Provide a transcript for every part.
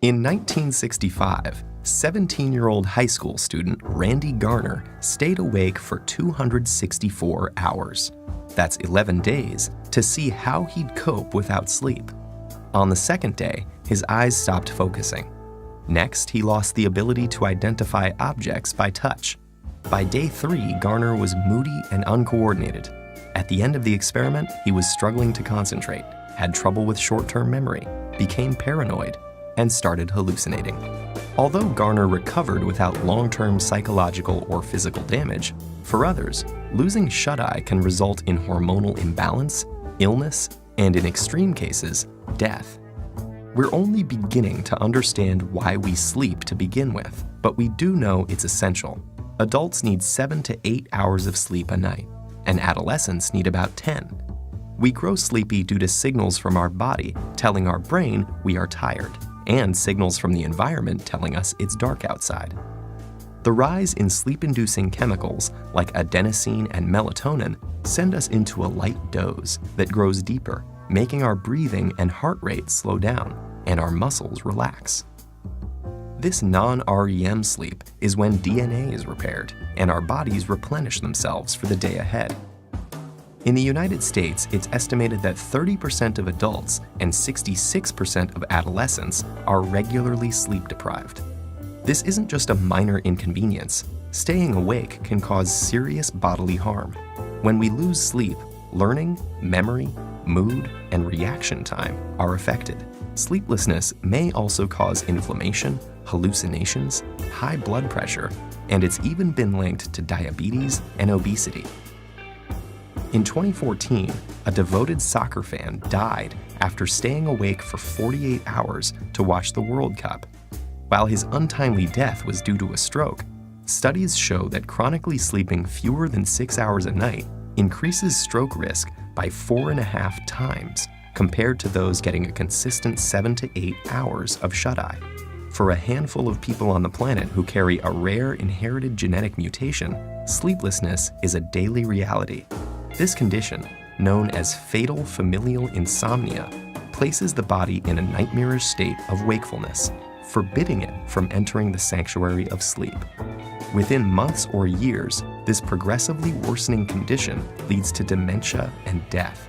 In 1965, 17-year-old high school student Randy Garner stayed awake for 264 hours. That's 11 days to see how he'd cope without sleep. On the second day, his eyes stopped focusing. Next, he lost the ability to identify objects by touch. By day 3, Garner was moody and uncoordinated. At the end of the experiment, he was struggling to concentrate, had trouble with short-term memory, became paranoid, and started hallucinating. Although Garner recovered without long-term psychological or physical damage, for others, losing shut-eye can result in hormonal imbalance, illness, and in extreme cases, death. We're only beginning to understand why we sleep to begin with, but we do know it's essential. Adults need 7 to 8 hours of sleep a night, and adolescents need about 10. We grow sleepy due to signals from our body telling our brain we are tired, and signals from the environment telling us it's dark outside. The rise in sleep-inducing chemicals like adenosine and melatonin send us into a light doze that grows deeper, making our breathing and heart rate slow down and our muscles relax. This non-REM sleep is when DNA is repaired and our bodies replenish themselves for the day ahead. In the United States, it's estimated that 30% of adults and 66% of adolescents are regularly sleep-deprived. This isn't just a minor inconvenience. Staying awake can cause serious bodily harm. When we lose sleep, learning, memory, mood, and reaction time are affected. Sleeplessness may also cause inflammation, hallucinations, high blood pressure, and it's even been linked to diabetes and obesity. In 2014, a devoted soccer fan died after staying awake for 48 hours to watch the World Cup. While his untimely death was due to a stroke, studies show that chronically sleeping fewer than 6 hours a night increases stroke risk by 4.5 times compared to those getting a consistent 7 to 8 hours of shut-eye. For a handful of people on the planet who carry a rare inherited genetic mutation, sleeplessness is a daily reality. This condition, known as fatal familial insomnia, places the body in a nightmarish state of wakefulness, forbidding it from entering the sanctuary of sleep. Within months or years, this progressively worsening condition leads to dementia and death.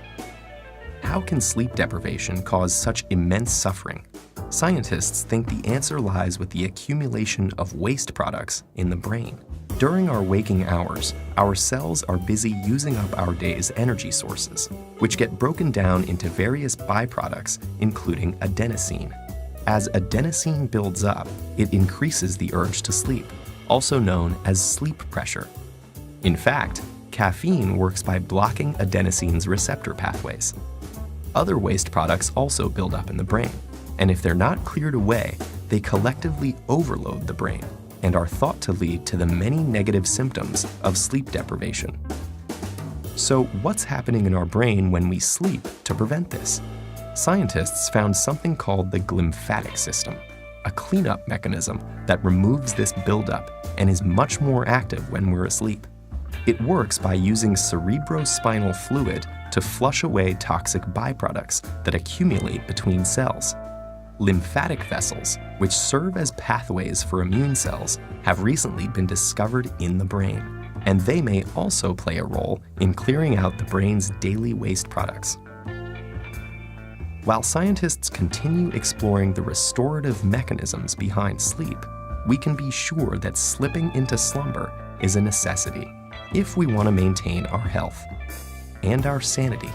How can sleep deprivation cause such immense suffering? Scientists think the answer lies with the accumulation of waste products in the brain. During our waking hours, our cells are busy using up our day's energy sources, which get broken down into various byproducts, including adenosine. As adenosine builds up, it increases the urge to sleep, also known as sleep pressure. In fact, caffeine works by blocking adenosine's receptor pathways. Other waste products also build up in the brain, and if they're not cleared away, they collectively overload the brain and are thought to lead to the many negative symptoms of sleep deprivation. So what's happening in our brain when we sleep to prevent this? Scientists found something called the glymphatic system, a cleanup mechanism that removes this buildup and is much more active when we're asleep. It works by using cerebrospinal fluid to flush away toxic byproducts that accumulate between cells. Lymphatic vessels, which serve as pathways for immune cells, have recently been discovered in the brain, and they may also play a role in clearing out the brain's daily waste products. While scientists continue exploring the restorative mechanisms behind sleep, we can be sure that slipping into slumber is a necessity if we want to maintain our health and our sanity.